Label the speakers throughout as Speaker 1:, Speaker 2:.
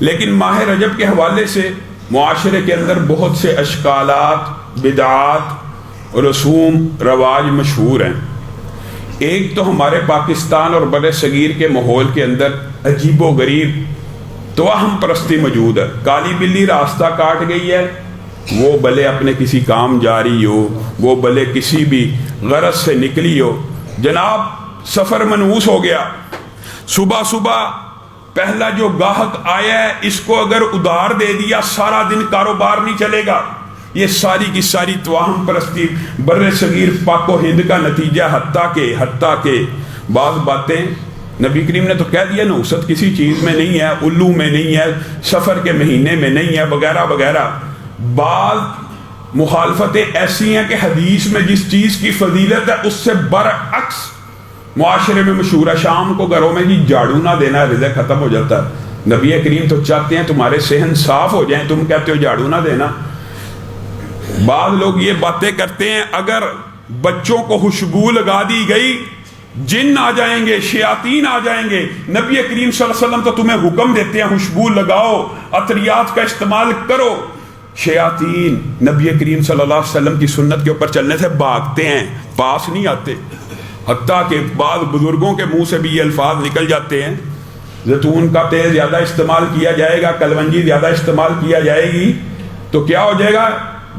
Speaker 1: لیکن ماہ رجب کے حوالے سے معاشرے کے اندر بہت سے اشکالات، بدعات، رسوم رواج مشہور ہیں۔ ایک تو ہمارے پاکستان اور بر صغیر کے ماحول کے اندر عجیب و غریب توہم پرستی موجود ہے۔ کالی بلی راستہ کاٹ گئی ہے، وہ بھلے اپنے کسی کام جاری ہو، وہ بھلے کسی بھی غرض سے نکلی ہو، جناب سفر منحوس ہو گیا، صبح صبح پہلا جو گاہک آیا ہے اس کو اگر ادھار دے دیا سارا دن کاروبار نہیں چلے گا۔ یہ ساری کی ساری توہم پرستی بر صغیر پاک و ہند کا نتیجہ، حتیٰ کہ بعض باتیں نبی کریم نے تو کہہ دیا نحوست کسی چیز میں نہیں ہے، الو میں نہیں ہے، سفر کے مہینے میں نہیں ہے، وغیرہ وغیرہ۔ بعض مخالفتیں ایسی ہیں کہ حدیث میں جس چیز کی فضیلت ہے اس سے برعکس معاشرے میں مشہور ہے۔ شام کو گھروں میں جی جھاڑو نہ دینا رزق ختم ہو جاتا ہے۔ نبی کریم تو چاہتے ہیں تمہارے صحن صاف ہو جائیں، تم کہتے ہو جھاڑو نہ دینا۔ بعض لوگ یہ باتیں کرتے ہیں اگر بچوں کو خوشبو لگا دی گئی جن آ جائیں گے، شیاطین آ جائیں گے۔ نبی کریم صلی اللہ علیہ وسلم تو تمہیں حکم دیتے ہیں خوشبو لگاؤ، عطریات کا استعمال کرو۔ شیاطین نبی کریم صلی اللہ علیہ وسلم کی سنت کے اوپر چلنے سے بھاگتے ہیں، پاس نہیں آتے۔ حتیٰ کہ بعض بزرگوں کے منہ سے بھی یہ الفاظ نکل جاتے ہیں زیتون کا تیل زیادہ استعمال کیا جائے گا، کلونجی زیادہ استعمال کیا جائے گی تو کیا ہو جائے گا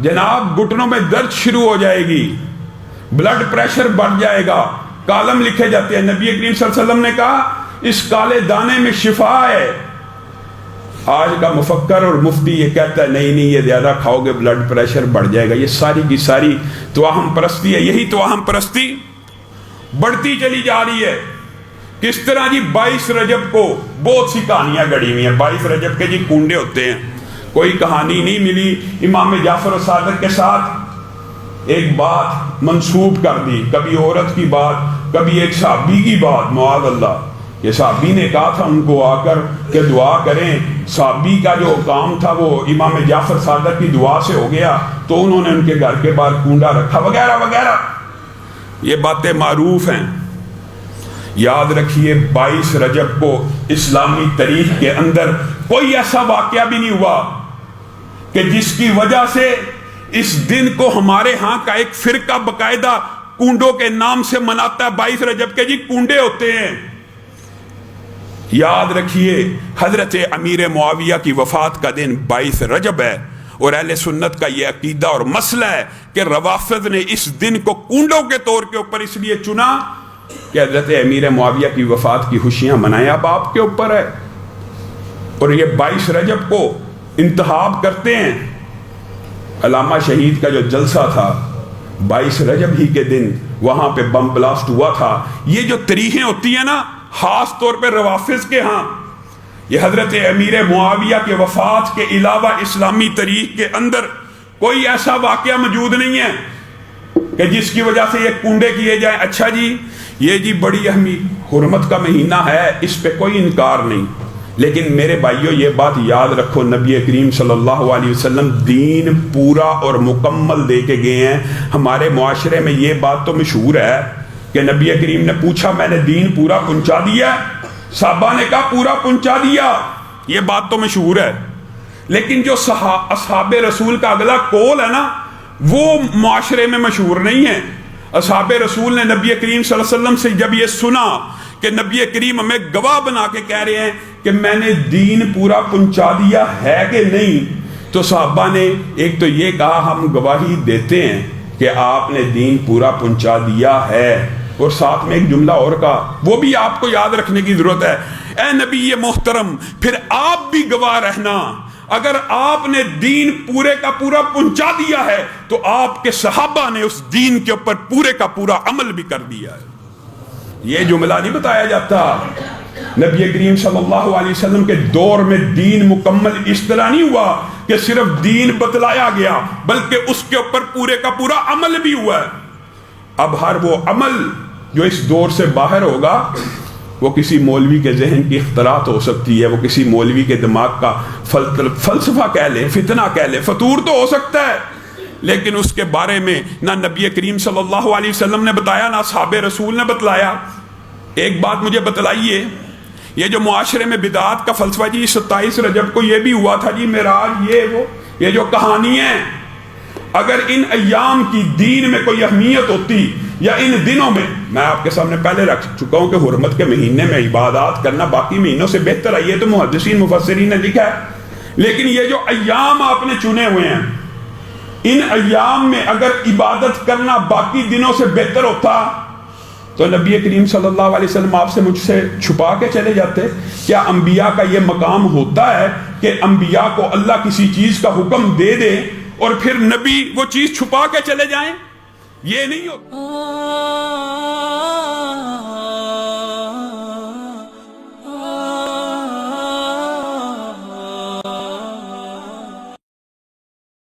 Speaker 1: جناب، گھٹنوں میں درد شروع ہو جائے گی، بلڈ پریشر بڑھ جائے گا۔ کالم لکھے جاتے ہیں، نبی کریم صلی اللہ علیہ وسلم نے کہا اس کالے دانے میں شفا ہے۔ آج کا مفکر اور مفتی یہ کہتا ہے نہیں یہ زیادہ کھاؤ گے بلڈ پریشر بڑھ جائے گا۔ یہ ساری کی ساری توہم پرستی ہے۔ یہی توہم پرستی بڑھتی چلی جا رہی ہے۔ کس طرح جی 22 رجب کو بہت سی کہانیاں گڑی ہوئی ہیں۔ 22 رجب کے جی کنڈے ہوتے ہیں، کوئی کہانی نہیں ملی۔ امام جعفر صادق کے ساتھ ایک بات منسوب کر دی، کبھی عورت کی بات، کبھی ایک صحابی کی بات، معاذ اللہ۔ یہ صحابی نے کہا تھا ان کو آ کر کہ دعا کریں، صحابی کا جو کام تھا وہ امام جعفر صادق کی دعا سے ہو گیا، تو انہوں نے ان کے گھر کے باہر کنڈا رکھا وغیرہ وغیرہ۔ یہ باتیں معروف ہیں۔ یاد رکھیے 22 رجب کو اسلامی تاریخ کے اندر کوئی ایسا واقعہ بھی نہیں ہوا کہ جس کی وجہ سے اس دن کو ہمارے ہاں کا ایک فرقہ باقاعدہ کنڈوں کے نام سے مناتا ہے۔ 22 رجب کے جی کنڈے ہوتے ہیں۔ یاد رکھیے حضرت امیر معاویہ کی وفات کا دن 22 رجب ہے، اور اہل سنت کا یہ عقیدہ اور مسئلہ ہے کہ روافض نے اس دن کو کنڈوں کے طور کے اوپر اس لیے چنا کہ حضرت امیر معاویہ کی وفات کی خوشیاں منائیں۔ اب آپ کے اوپر ہے، اور یہ 22 رجب کو انتخاب کرتے ہیں۔ علامہ شہید کا جو جلسہ تھا 22 رجب ہی کے دن وہاں پہ بم بلاسٹ ہوا تھا۔ یہ جو تاریخیں ہوتی ہیں نا خاص طور پہ روافض کے ہاں، یہ حضرت امیر معاویہ کے وفات کے علاوہ اسلامی تاریخ کے اندر کوئی ایسا واقعہ موجود نہیں ہے کہ جس کی وجہ سے یہ کنڈے کیے جائیں۔ اچھا جی یہ جی بڑی اہمیت حرمت کا مہینہ ہے، اس پہ کوئی انکار نہیں، لیکن میرے بھائیوں یہ بات یاد رکھو نبی کریم صلی اللہ علیہ وسلم دین پورا اور مکمل دے کے گئے ہیں۔ ہمارے معاشرے میں یہ بات تو مشہور ہے کہ نبی کریم نے پوچھا میں نے دین پورا پہنچا دیا؟ صحابہ نے کہا پورا پہنچا دیا۔ یہ بات تو مشہور ہے، لیکن جو اصحاب رسول کا اگلا قول ہے نا وہ معاشرے میں مشہور نہیں ہے۔ اصحاب رسول نے نبی کریم صلی اللہ علیہ وسلم سے جب یہ سنا کہ نبی کریم ہمیں گواہ بنا کے کہہ رہے ہیں کہ میں نے دین پورا پہنچا دیا ہے کہ نہیں، تو صحابہ نے ایک تو یہ کہا ہم گواہی دیتے ہیں کہ آپ نے دین پورا پہنچا دیا ہے، اور ساتھ میں ایک جملہ اور کہا وہ بھی آپ کو یاد رکھنے کی ضرورت ہے، اے نبی محترم پھر آپ بھی گواہ رہنا، اگر آپ نے دین پورے کا پورا پہنچا دیا ہے تو آپ کے صحابہ نے اس دین کے اوپر پورے کا پورا عمل بھی کر دیا ہے۔ یہ جملہ نہیں بتایا جاتا۔ نبی کریم صلی اللہ علیہ وسلم کے دور میں دین مکمل اس طرح نہیں ہوا کہ صرف دین بتلایا گیا، بلکہ اس کے اوپر پورے کا پورا عمل بھی ہوا ہے۔ اب ہر وہ عمل جو اس دور سے باہر ہوگا وہ کسی مولوی کے ذہن کی اختراعات ہو سکتی ہے، وہ کسی مولوی کے دماغ کا فلسفہ کہہ لیں، فتنہ کہہ لیں، فطور تو ہو سکتا ہے، لیکن اس کے بارے میں نہ نبی کریم صلی اللہ علیہ وسلم نے بتایا، نہ صحابہ رسول نے بتلایا۔ ایک بات مجھے بتلائیے یہ جو معاشرے میں بدعات کا فلسفہ جی 27 رجب کو یہ بھی ہوا تھا جی معراج یہ وہ، یہ جو کہانی ہے، اگر ان ایام کی دین میں کوئی اہمیت ہوتی یا ان دنوں میں، میں آپ کے سامنے پہلے رکھ چکا ہوں کہ حرمت کے مہینے میں عبادات کرنا باقی مہینوں سے بہتر ہے، یہ تو محدثین مفسرین نے لکھا ہے، لیکن یہ جو ایام آپ نے چنے ہوئے ہیں، ان ایام میں اگر عبادت کرنا باقی دنوں سے بہتر ہوتا تو نبی کریم صلی اللہ علیہ وسلم آپ سے مجھ سے چھپا کے چلے جاتے؟ کیا انبیاء کا یہ مقام ہوتا ہے کہ انبیاء کو اللہ کسی چیز کا حکم دے دے اور پھر نبی وہ چیز چھپا کے چلے جائیں؟ یہ نہیں ہوتا۔